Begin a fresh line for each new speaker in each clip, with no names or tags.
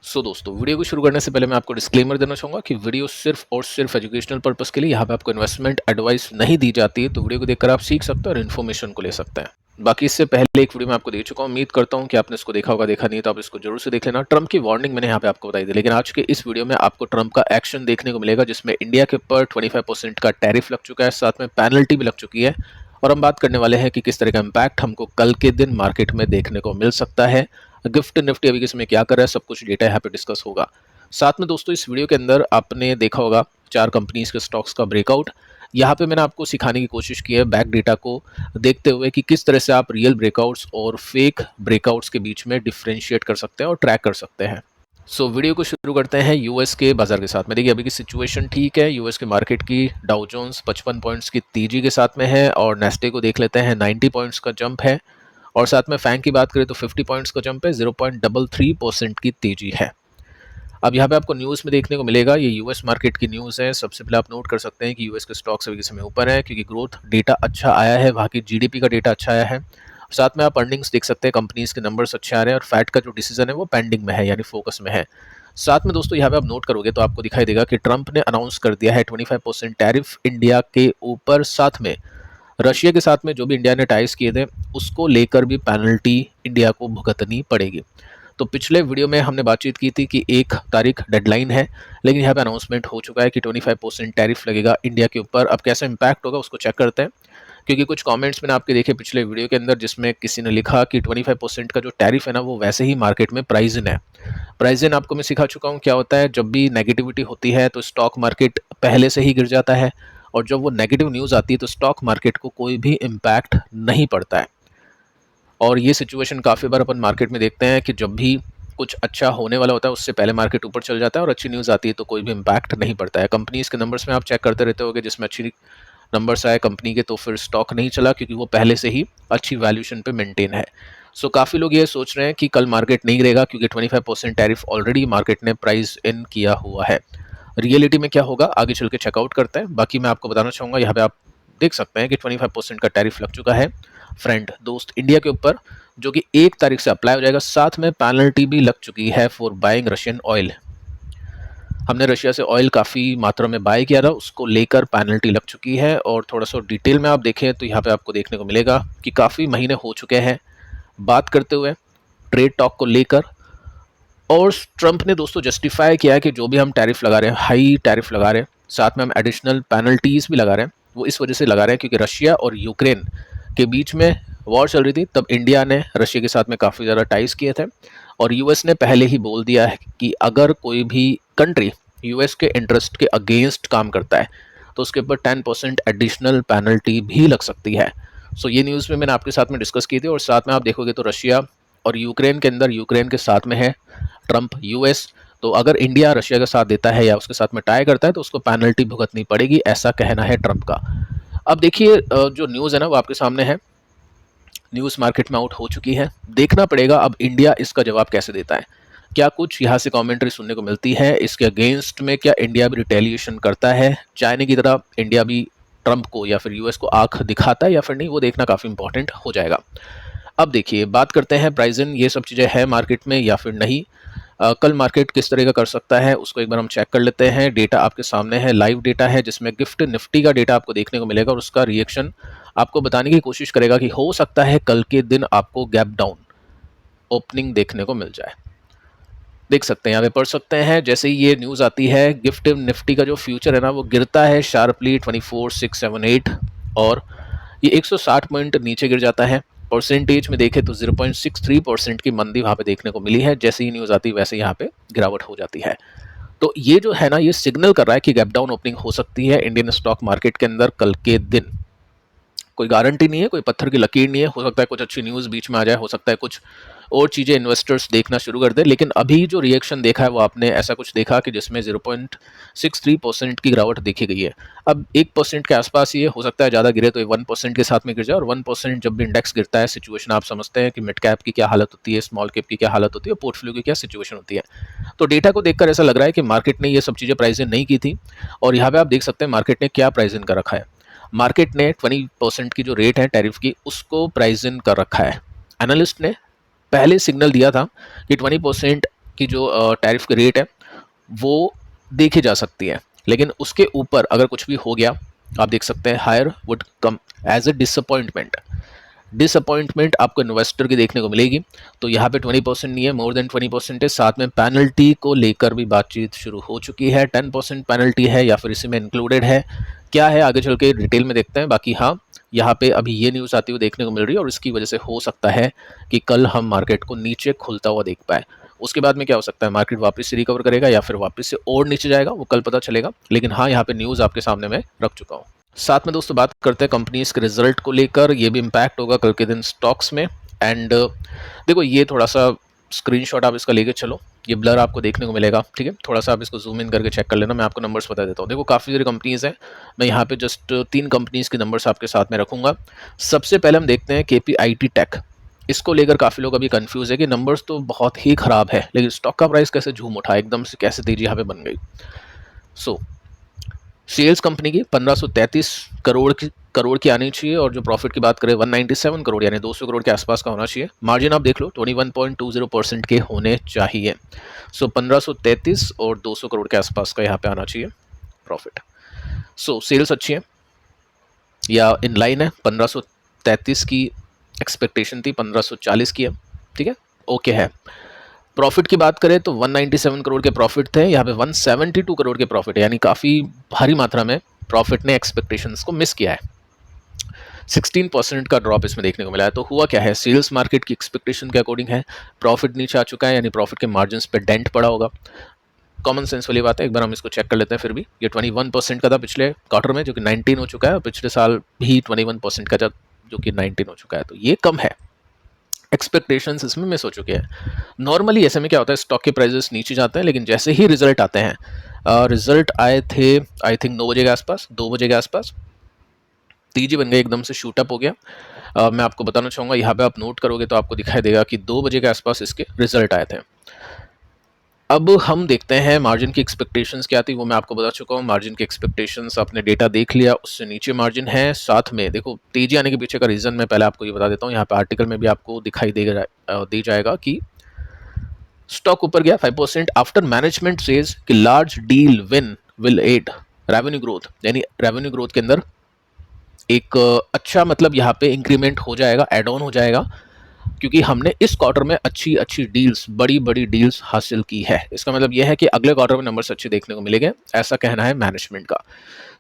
दोस्तों, वीडियो को शुरू करने से पहले मैं आपको डिस्क्लेमर देना चाहूँगा कि वीडियो सिर्फ और सिर्फ एजुकेशनल पर्पस के लिए, यहाँ पे आपको इन्वेस्टमेंट एडवाइस नहीं दी जाती है। तो वीडियो को देखकर आप सीख सकते हैं और इन्फॉर्मेशन को ले सकते हैं। बाकी इससे पहले एक वीडियो मैं आपको दे चुका हूँ, उम्मीद करता हूँ कि आपने इसको देखा होगा। देखा नहीं तो आप इसको जरूर से देख लेना। ट्रम्प की वार्निंग मैंने यहाँ पे आपको बताई थी, लेकिन आज के इस वीडियो में आपको ट्रम्प का एक्शन देखने को मिलेगा, जिसमें इंडिया के ऊपर 25% का टैरिफ लग चुका है, साथ में पेनल्टी भी लग चुकी है। और हम बात करने वाले हैं कि किस तरह का इम्पैक्ट हमको कल के दिन मार्केट में देखने को मिल सकता है। गिफ्ट निफ्टी अभी किस में क्या कर रहा है, सब कुछ डेटा यहाँ पे डिस्कस होगा। साथ में दोस्तों, इस वीडियो के अंदर आपने देखा होगा 4 कंपनीज के स्टॉक्स का ब्रेकआउट। यहाँ पे मैंने आपको सिखाने की कोशिश की है बैक डेटा को देखते हुए कि किस तरह से आप रियल ब्रेकआउट्स और फेक ब्रेकआउट्स के बीच में डिफ्रेंशिएट कर सकते हैं और ट्रैक कर सकते हैं। वीडियो को शुरू करते हैं यूएस के बाजार के साथ में। देखिए, अभी की सिचुएशन ठीक है। यूएस के मार्केट की डाउ जोन्स 55 पॉइंट्स की तेजी के साथ में है, और नेस्टे को देख लेते हैं 90 पॉइंट्स का जंप है। और साथ में फैंग की बात करें तो 50 पॉइंट्स का जंप है, 0.33% की तेजी है। अब यहाँ पे आपको न्यूज़ में देखने को मिलेगा, ये यूएस मार्केट की न्यूज़ है। सबसे पहले आप नोट कर सकते हैं कि यूएस के स्टॉक्स अभी के समय ऊपर है, क्योंकि ग्रोथ डेटा अच्छा आया है, वहाँ की जीडीपी का डेटा अच्छा आया है। साथ में आप अर्निंग्स देख सकते हैं, कंपनीज के नंबर्स अच्छे आ रहे हैं, और फैट का जो डिसीजन है वो पेंडिंग में है, यानी फोकस में है। साथ में दोस्तों, यहाँ पे आप नोट करोगे तो आपको दिखाई देगा कि ट्रंप ने अनाउंस कर दिया है 25% टैरिफ इंडिया के ऊपर। साथ में रशिया के साथ में जो भी इंडिया ने टाइज किए थे, उसको लेकर भी पेनल्टी इंडिया को भुगतनी पड़ेगी। तो पिछले वीडियो में हमने बातचीत की थी कि 1 तारीख डेडलाइन है, लेकिन यहाँ पे अनाउंसमेंट हो चुका है कि 25% टैरिफ लगेगा इंडिया के ऊपर। अब कैसा इंपैक्ट होगा उसको चेक करते हैं, क्योंकि कुछ कमेंट्स मैंने आपके देखे पिछले वीडियो के अंदर, जिसमें किसी ने लिखा कि 25% का जो टैरिफ है ना, वो वैसे ही मार्केट में प्राइस इन है। प्राइस इन आपको मैं सिखा चुका हूँ क्या होता है। जब भी नेगेटिविटी होती है तो स्टॉक मार्केट पहले से ही गिर जाता है, और जब वो नेगेटिव न्यूज़ आती है तो स्टॉक मार्केट को कोई भी इम्पैक्ट नहीं पड़ता है। और ये सिचुएशन काफ़ी बार अपन मार्केट में देखते हैं कि जब भी कुछ अच्छा होने वाला होता है, उससे पहले मार्केट ऊपर चल जाता है, और अच्छी न्यूज़ आती है तो कोई भी इम्पैक्ट नहीं पड़ता है। कंपनीज़ के नंबर्स में आप चेक करते रहते होगे, जिसमें अच्छी नंबर्स आए कंपनी के तो फिर स्टॉक नहीं चला, क्योंकि वो पहले से ही अच्छी वैल्यूएशन पे मेंटेन है। काफ़ी लोग ये सोच रहे हैं कि कल मार्केट नहीं गिरेगा, क्योंकि 25% टैरिफ ऑलरेडी मार्केट ने प्राइस इन किया हुआ है। रियलिटी में क्या होगा आगे चल के चेकआउट करते हैं। बाकी मैं आपको बताना चाहूँगा, यहाँ पे आप देख सकते हैं कि 25% का टैरिफ लग चुका है फ्रेंड दोस्त इंडिया के ऊपर, जो कि 1 तारीख से अप्लाई हो जाएगा। साथ में पेनल्टी भी लग चुकी है फॉर बाइंग रशियन ऑयल। हमने रशिया से ऑयल काफ़ी मात्रा में बाय किया था, उसको लेकर पेनल्टी लग चुकी है। और थोड़ा सा डिटेल में आप देखें तो यहाँ पे आपको देखने को मिलेगा कि काफ़ी महीने हो चुके हैं बात करते हुए ट्रेड टॉक को लेकर, और ट्रंप ने दोस्तों जस्टिफाई किया है कि जो भी हम टैरिफ लगा रहे हैं, हाई टैरिफ लगा रहे हैं, साथ में हम एडिशनल पेनल्टीज भी लगा रहे हैं, वो इस वजह से लगा रहे हैं क्योंकि रशिया और यूक्रेन के बीच में वॉर चल रही थी। तब इंडिया ने रशिया के साथ में काफ़ी ज़्यादा टाइज किए थे, और यूएस ने पहले ही बोल दिया है कि अगर कोई भी कंट्री यूएस के इंटरेस्ट के अगेंस्ट काम करता है तो उसके ऊपर 10% एडिशनल पेनल्टी भी लग सकती है। ये न्यूज़ में मैंने आपके साथ में डिस्कस की थी। और साथ में आप देखोगे तो रशिया और यूक्रेन के अंदर, यूक्रेन के साथ में है ट्रंप यूएस, तो अगर इंडिया रशिया का साथ देता है या उसके साथ में टाई करता है तो उसको पेनल्टी भुगतनी पड़ेगी, ऐसा कहना है ट्रंप का। अब देखिए, जो न्यूज़ है ना वो आपके सामने है। न्यूज़ मार्केट में आउट हो चुकी है, देखना पड़ेगा अब इंडिया इसका जवाब कैसे देता है। क्या कुछ यहाँ से कमेंट्री सुनने को मिलती है इसके अगेंस्ट में? क्या इंडिया भी रिटेलिएशन करता है चाइना की तरह? इंडिया भी ट्रंप को या फिर यूएस को आंख दिखाता है या फिर नहीं, वो देखना काफ़ी इंपॉर्टेंट हो जाएगा। अब देखिए, बात करते हैं प्राइस इन, ये सब चीज़ें है मार्केट में या फिर नहीं। कल मार्केट किस तरह का कर सकता है उसको एक बार हम चेक कर लेते हैं। डेटा आपके सामने है, लाइव डेटा है, जिसमें गिफ्ट निफ्टी का डेटा आपको देखने को मिलेगा, और उसका रिएक्शन आपको बताने की कोशिश करेगा कि हो सकता है कल के दिन आपको गैप डाउन ओपनिंग देखने को मिल जाए। देख सकते हैं, यहाँ पे पढ़ सकते हैं, जैसे ही ये न्यूज़ आती है गिफ्ट निफ्टी का जो फ्यूचर है ना वो गिरता है शार्पली 24,678, और ये 160 पॉइंट नीचे गिर जाता है। परसेंटेज में देखें तो 0.63% की मंदी वहाँ पे देखने को मिली है। जैसे ही न्यूज़ आती है वैसे यहाँ पे गिरावट हो जाती है। तो ये जो है ना, ये सिग्नल कर रहा है कि गैप डाउन ओपनिंग हो सकती है इंडियन स्टॉक मार्केट के अंदर कल के दिन। कोई गारंटी नहीं है, कोई पत्थर की लकीर नहीं है, हो सकता है कुछ अच्छी न्यूज़ बीच में आ जाए, हो सकता है कुछ और चीज़ें इन्वेस्टर्स देखना शुरू कर दे। लेकिन अभी जो रिएक्शन देखा है वो आपने ऐसा कुछ देखा कि जिसमें 0.63% की गिरावट देखी गई है। अब 1% के आसपास ये हो सकता है, ज़्यादा गिरे तो 1% के साथ में गिर जाए, और 1% जब भी इंडेक्स गिरता है, सिचुएशन आप समझते हैं कि मिड कैप की क्या हालत होती है, स्मॉल कैप की क्या हालत होती है, पोर्टफोलियो की क्या सिचुएशन होती है। तो डेटा को देखकर ऐसा लग रहा है कि मार्केट ने ये सब चीज़ें प्राइस इन नहीं की थी। और यहाँ पे आप देख सकते हैं मार्केट ने क्या प्राइस इन कर रखा है। मार्केट ने 20% की जो रेट है टैरिफ की, उसको प्राइस इन कर रखा है। एनालिस्ट ने पहले सिग्नल दिया था कि 20% की जो टैरिफ की रेट है वो देखी जा सकती है, लेकिन उसके ऊपर अगर कुछ भी हो गया, आप देख सकते हैं higher would come as a disappointment. Disappointment आपको इन्वेस्टर की देखने को मिलेगी। तो यहाँ पे 20% नहीं है, मोर देन 20% है। साथ में पेनल्टी को लेकर भी बातचीत शुरू हो चुकी है। 10% पेनल्टी है या फिर इसी में इंक्लूडेड है, क्या है आगे चल के डिटेल में देखते हैं। बाकी हाँ, यहाँ पे अभी ये न्यूज़ आती हुई देखने को मिल रही है और इसकी वजह से हो सकता है कि कल हम मार्केट को नीचे खुलता हुआ देख पाए। उसके बाद में क्या हो सकता है, मार्केट वापस से रिकवर करेगा या फिर वापस से और नीचे जाएगा, वो कल पता चलेगा। लेकिन हाँ, यहाँ पे न्यूज़ आपके सामने मैं रख चुका हूँ। साथ में दोस्तों बात करते हैं कंपनीज के रिजल्ट को लेकर, ये भी इम्पैक्ट होगा कल के दिन स्टॉक्स में। एंड देखो, ये थोड़ा सा स्क्रीनशॉट आप इसका लेके चलो, ये ब्लर आपको देखने को मिलेगा, ठीक है। थोड़ा सा आप इसको जूम इन करके चेक कर लेना, मैं आपको नंबर्स बता देता हूँ। देखो, काफ़ी सारी कंपनीज हैं, मैं यहाँ पे जस्ट 3 कंपनीज के नंबर्स आपके साथ में रखूंगा। सबसे पहले हम देखते हैं KPIT टेक। इसको लेकर काफ़ी लोग अभी कंफ्यूज है कि नंबर्स तो बहुत ही ख़राब है, लेकिन स्टॉक का प्राइस कैसे झूम उठा, एकदम से कैसे तेजी यहाँ पे बन गई। सो सेल्स कंपनी की 1533 करोड़ की आनी चाहिए, और जो प्रॉफिट की बात करें 197 करोड़ यानी 200 करोड़ के आसपास का होना चाहिए। मार्जिन आप देख लो 21.20% के होने चाहिए। सो 1533 और 200 करोड़ के आसपास का यहाँ पे आना चाहिए प्रॉफिट। सो सेल्स अच्छी है या इन लाइन है, 1533 की एक्सपेक्टेशन थी, 1540 की है, ठीक है, ओके है। प्रॉफिट की बात करें तो 197 करोड़ के प्रॉफिट थे, यहाँ पे 172 करोड़ के प्रॉफिट है, यानी काफ़ी भारी मात्रा में प्रॉफिट ने एक्सपेक्टेशंस को मिस किया है। 16% का ड्रॉप इसमें देखने को मिला है। तो हुआ क्या है, सेल्स मार्केट की एक्सपेक्टेशन के अकॉर्डिंग है, प्रॉफिट नीचे आ चुका है, यानी प्रॉफिट के मार्जिन पे डेंट पड़ा होगा। कॉमन सेंस वाली बात है, एक बार हम इसको चेक कर लेते हैं। फिर भी ये 21% का था पिछले क्वार्टर में, जो कि 19 हो चुका है, और पिछले साल भी 21% का था, जो कि 19 हो चुका है। तो ये कम है, एक्सपेक्टेशंस इसमें मिस हो चुके हैं। नॉर्मली ऐसे में क्या होता है, स्टॉक के प्राइसेस नीचे जाते हैं, लेकिन जैसे ही रिजल्ट आते हैं, रिजल्ट आए थे आई थिंक 9 बजे के आसपास, 2 बजे के आसपास, तेजी बन गई, एकदम से शूट अप हो गया। मैं आपको बताना चाहूँगा, यहाँ पे आप नोट करोगे तो आपको दिखाई देगा कि 2 बजे के आसपास इसके रिजल्ट आए थे। अब हम देखते हैं मार्जिन की एक्सपेक्टेशंस क्या थी, वो मैं आपको बता चुका हूँ। मार्जिन की एक्सपेक्टेशंस आपने डेटा देख लिया, उससे नीचे मार्जिन है। साथ में देखो, तेजी आने के पीछे का रीज़न मैं पहले आपको ये बता देता हूँ, यहाँ पे आर्टिकल में भी आपको दिखाई दे जाएगा कि स्टॉक ऊपर गया 5% आफ्टर मैनेजमेंट सेज कि large deal win will ad revenue growth, यानी रेवेन्यू ग्रोथ के अंदर एक अच्छा मतलब यहाँ पे इंक्रीमेंट हो जाएगा, एड ऑन हो जाएगा, क्योंकि हमने इस क्वार्टर में अच्छी अच्छी डील्स, बड़ी बड़ी डील्स हासिल की है। इसका मतलब यह है कि अगले क्वार्टर में नंबर्स अच्छे देखने को मिलेंगे, ऐसा कहना है मैनेजमेंट का।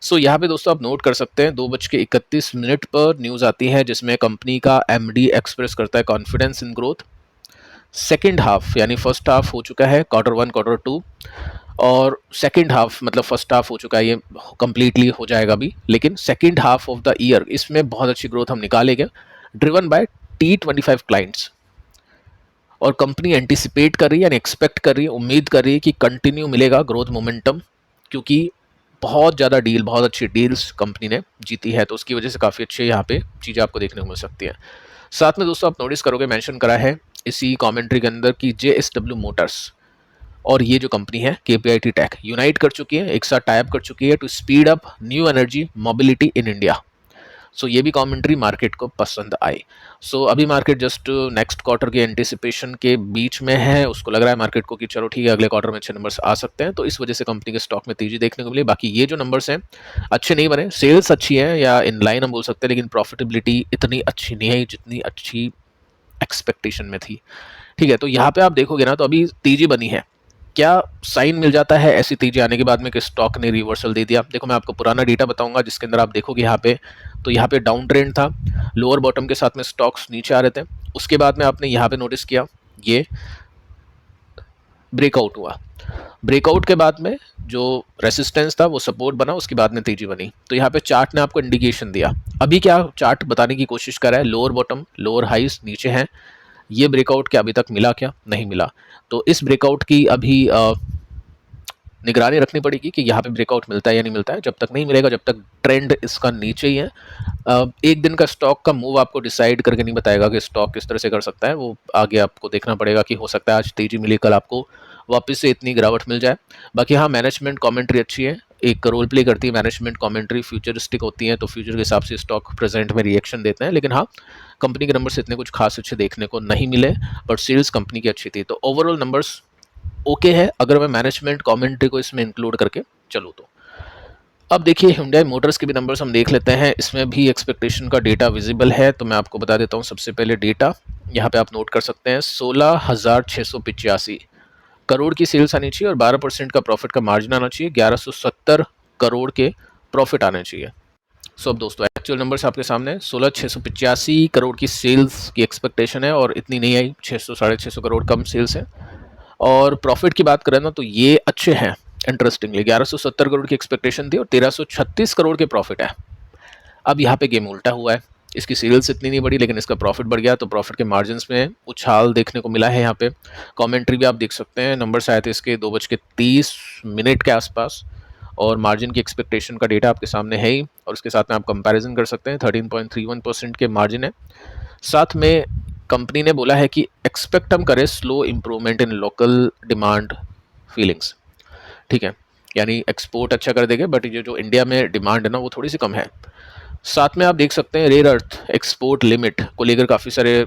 सो यहाँ पे दोस्तों आप नोट कर सकते हैं, 2:31 पर न्यूज़ आती है जिसमें कंपनी का MD एक्सप्रेस करता है confidence in growth. Second half यानी फर्स्ट हाफ हो चुका है, Q1 Q2, और सेकेंड हाफ मतलब फर्स्ट हाफ हो चुका है, ये कंप्लीटली हो जाएगा अभी, लेकिन second half of the year इसमें बहुत अच्छी ग्रोथ हम निकालेंगे, ड्रिवन बाय T25 क्लाइंट्स। और कंपनी एंटिसिपेट कर रही है, यानी एक्सपेक्ट कर रही है, उम्मीद कर रही है कि कंटिन्यू मिलेगा ग्रोथ मोमेंटम, क्योंकि बहुत ज़्यादा डील, बहुत अच्छी डील्स कंपनी ने जीती है, तो उसकी वजह से काफ़ी अच्छे यहाँ पे चीज़ें आपको देखने को मिल सकती हैं। साथ में दोस्तों आप नोटिस करोगे, मेंशन करा है इसी कमेंट्री के अंदर कि JSW मोटर्स और ये जो कंपनी है KPIT टेक यूनाइट कर चुकी है, एक साथ टाइप कर चुकी है to speed up new energy mobility in India. So ये भी कमेंट्री मार्केट को पसंद आई। सो अभी मार्केट जस्ट नेक्स्ट क्वार्टर के एंटिसिपेशन के बीच में है, उसको लग रहा है मार्केट को कि चलो ठीक है, अगले क्वार्टर में अच्छे नंबर्स आ सकते हैं, तो इस वजह से कंपनी के स्टॉक में तेजी देखने को मिली। बाकी ये जो नंबर्स हैं अच्छे नहीं बने, सेल्स अच्छी है या इन लाइन हम बोल सकते हैं, लेकिन प्रॉफिटेबिलिटी इतनी अच्छी नहीं है जितनी अच्छी एक्सपेक्टेशन में थी, ठीक है। तो यहाँ पे आप देखोगे ना, तो अभी तेजी बनी है, क्या साइन मिल जाता है ऐसी तेजी आने के बाद में कि स्टॉक ने रिवर्सल दे दिया। देखो, मैं आपको पुराना डेटा बताऊंगा जिसके अंदर आप देखोगे यहाँ पे, तो यहाँ पे डाउन ट्रेंड था, लोअर बॉटम के साथ में स्टॉक्स नीचे आ रहे थे, उसके बाद में आपने यहाँ पे नोटिस किया ये ब्रेकआउट हुआ, ब्रेकआउट के बाद में जो रेसिस्टेंस था वो सपोर्ट बना, उसके बाद में तेजी बनी। तो यहाँ पे चार्ट ने आपको इंडिकेशन दिया। अभी क्या चार्ट बताने की कोशिश कर रहा है, लोअर बॉटम लोअर हाइस नीचे हैं, ये ब्रेकआउट क्या अभी तक मिला, क्या नहीं मिला। तो इस ब्रेकआउट की अभी निगरानी रखनी पड़ेगी कि यहाँ पे ब्रेकआउट मिलता है या नहीं मिलता है। जब तक नहीं मिलेगा, जब तक ट्रेंड इसका नीचे ही है, एक दिन का स्टॉक का मूव आपको डिसाइड करके नहीं बताएगा कि स्टॉक किस तरह से कर सकता है, वो आगे आपको देखना पड़ेगा कि हो सकता है आज तेजी मिली, कल आपको वापस से इतनी गिरावट मिल जाए। बाकी हाँ, मैनेजमेंट कमेंट्री अच्छी है, एक रोल प्ले करती है मैनेजमेंट कमेंट्री, फ्यूचरिस्टिक होती है, तो फ्यूचर के हिसाब से स्टॉक प्रेजेंट में रिएक्शन देते हैं। लेकिन हाँ, कंपनी के नंबर्स इतने कुछ खास अच्छे देखने को नहीं मिले, बट सेल्स कंपनी की अच्छी थी। तो ओवरऑल नंबर्स ओके है अगर मैं मैनेजमेंट कमेंट्री को इसमें इंक्लूड करके चलूँ तो। अब देखिए Hyundai मोटर्स के भी नंबर्स हम देख लेते हैं, इसमें भी एक्सपेक्टेशन का डेटा विजिबल है, तो मैं आपको बता देता हूँ सबसे पहले डेटा। यहाँ पे आप नोट कर सकते हैं 16,685 करोड़ की सेल्स आनी चाहिए और 12% का प्रॉफिट का मार्जिन आना चाहिए, 1170 करोड़ के प्रॉफिट आने चाहिए। सो अब दोस्तों एक्चुअल नंबर्स आपके सामने 16,685 करोड़ की सेल्स की एक्सपेक्टेशन है और इतनी नहीं आई, 600 साढ़े 600 करोड़ कम सेल्स है। और प्रॉफिट की बात करें ना तो ये अच्छे हैं, इंटरेस्टिंगली 1170 करोड़ की एक्सपेक्टेशन थी और 1336 करोड़ के प्रॉफिट है। अब यहाँ पे गेम उल्टा हुआ है, इसकी सेल्स इतनी नहीं बढ़ी लेकिन इसका प्रॉफिट बढ़ गया, तो प्रॉफिट के मार्जिन्स में उछाल देखने को मिला है। यहाँ पे कमेंट्री भी आप देख सकते हैं, नंबर्स आए थे इसके 2:30 के आसपास और मार्जिन की एक्सपेक्टेशन का डेटा आपके सामने है ही, और उसके साथ में आप कंपैरिजन कर सकते हैं, 13.31% के मार्जिन है। साथ में कंपनी ने बोला है कि एक्सपेक्ट हम करें slow improvement in local demand feelings, ठीक है, यानी एक्सपोर्ट अच्छा कर देंगे बट ये जो इंडिया में डिमांड है ना वो थोड़ी सी कम है। साथ में आप देख सकते हैं रेयर अर्थ एक्सपोर्ट लिमिट को लेकर काफ़ी सारे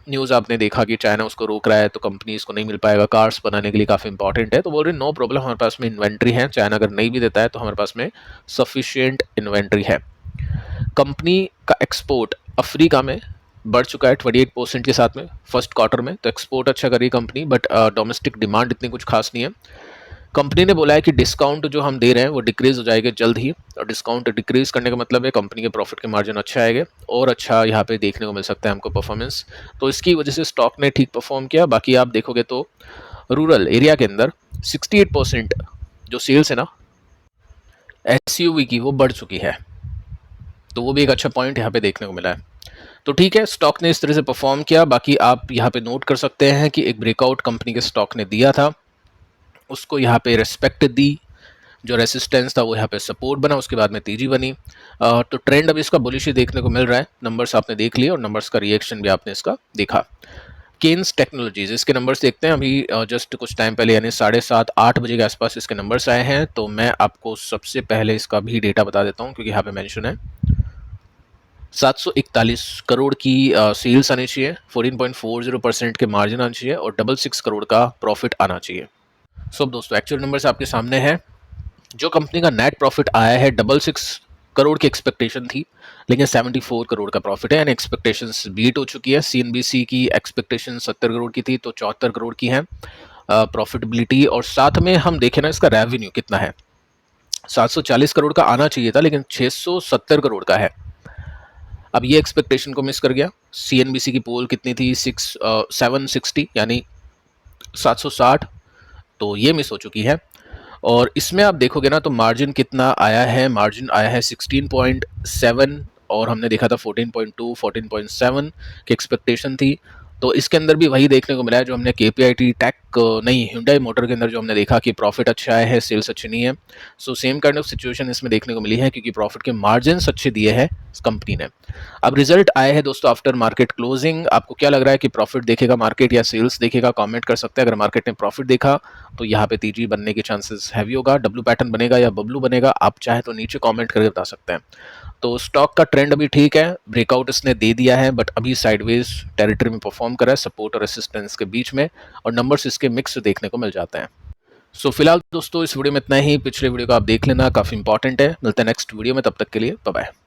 न्यूज़ आपने देखा कि चाइना उसको रोक रहा है तो कंपनीज को नहीं मिल पाएगा, कार्स बनाने के लिए काफ़ी इंपॉर्टेंट है, तो बोल रहे नो प्रॉब्लम, हमारे पास में इन्वेंट्री है, चाइना अगर नहीं भी देता है तो हमारे पास में सफिशिएंट इन्वेंट्री है। कंपनी का एक्सपोर्ट अफ्रीका में बढ़ चुका है 28% के साथ में फर्स्ट क्वार्टर में, तो एक्सपोर्ट अच्छा करी कंपनी, बट डोमेस्टिक डिमांड इतनी कुछ खास नहीं है। कंपनी ने बोला है कि डिस्काउंट जो हम दे रहे हैं वो डिक्रीज हो जाएगा जल्द ही, और डिस्काउंट डिक्रीज करने का मतलब है कंपनी के प्रॉफिट के मार्जिन अच्छा आएगा और अच्छा यहाँ पे देखने को मिल सकता है हमको परफॉर्मेंस, तो इसकी वजह से स्टॉक ने ठीक परफॉर्म किया। बाकी आप देखोगे तो रूरल एरिया के अंदर 68% जो सेल्स है ना एसयूवी की वो बढ़ चुकी है, तो वो भी एक अच्छा पॉइंट यहाँ पे देखने को मिला है। तो ठीक है, स्टॉक ने इस तरह से परफॉर्म किया। बाकी आप यहाँ पे नोट कर सकते हैं कि एक ब्रेकआउट कंपनी के स्टॉक ने दिया था, उसको यहाँ पे रेस्पेक्ट दी, जो रेसिस्टेंस था वो यहाँ पे सपोर्ट बना, उसके बाद में तेजी बनी। तो ट्रेंड अब इसका बुलिश ही देखने को मिल रहा है, नंबर्स आपने देख लिए और नंबर्स का रिएक्शन भी आपने इसका देखा। केन्स टेक्नोलॉजीज, इसके नंबर्स देखते हैं, अभी जस्ट कुछ टाइम पहले यानी 7:30-8 बजे के आसपास इसके नंबर्स आए हैं, तो मैं आपको सबसे पहले इसका भी डेटा बता देता हूँ क्योंकि यहाँ पे मेंशन है 741 करोड़ की सेल्स आनी चाहिए, 14.40% के मार्जिन आना चाहिए और 66 करोड़ का प्रॉफिट आना चाहिए। सो अब दोस्तों एक्चुअल नंबर्स आपके सामने है, जो कंपनी का नेट प्रॉफिट आया है 66 करोड़ की एक्सपेक्टेशन थी लेकिन 74 करोड़ का प्रॉफिट है, यानी एक्सपेक्टेशंस बीट हो चुकी है। सीएनबीसी की एक्सपेक्टेशन 70 करोड़ की थी तो 74 करोड़ की है प्रॉफिटेबिलिटी, और साथ में हम देखें ना इसका रेवेन्यू कितना है, 740 करोड़ का आना चाहिए था लेकिन 670 करोड़ का है। अब ये एक्सपेक्टेशन को मिस कर गया। सीएनबीसी की पोल कितनी थी 760 यानी 760, तो ये मिस हो चुकी है। और इसमें आप देखोगे ना तो मार्जिन कितना आया है, मार्जिन आया है 16.7 और हमने देखा था 14.2 14.7 की एक्सपेक्टेशन थी, तो इसके अंदर भी वही देखने को मिला है जो हमने केपीआईटी टैक नहीं Hyundai मोटर के अंदर जो हमने देखा कि प्रॉफिट अच्छा आया है, सेल्स अच्छी नहीं है। So same kind of situation इसमें देखने को मिली है क्योंकि प्रॉफिट के मार्जिन्स अच्छे दिए हैं कंपनी ने। अब रिजल्ट आए हैं दोस्तों आफ्टर मार्केट क्लोजिंग, आपको क्या लग रहा है कि प्रॉफिट देखेगा मार्केट या सेल्स देखेगा, कमेंट कर सकते हैं। अगर मार्केट ने प्रॉफिट देखा तो यहाँ पे तेजी बनने के चांसेस हैवी होगा, डब्ल्यू पैटर्न बनेगा या बबलू बनेगा, आप चाहे तो नीचे कमेंट करके बता सकते हैं। तो स्टॉक का ट्रेंड अभी ठीक है, ब्रेकआउट इसने दे दिया है बट अभी साइडवेज टेरिटरी में परफॉर्म कर रहा है, सपोर्ट और रेसिस्टेंस के बीच में, और नंबर्स इसके मिक्स देखने को मिल जाते हैं। सो फिलहाल दोस्तों इस वीडियो में इतना ही, पिछले वीडियो को आप देख लेना, काफ़ी इंपॉर्टेंट है। मिलते हैं नेक्स्ट वीडियो में, तब तक के लिए बाय बाय।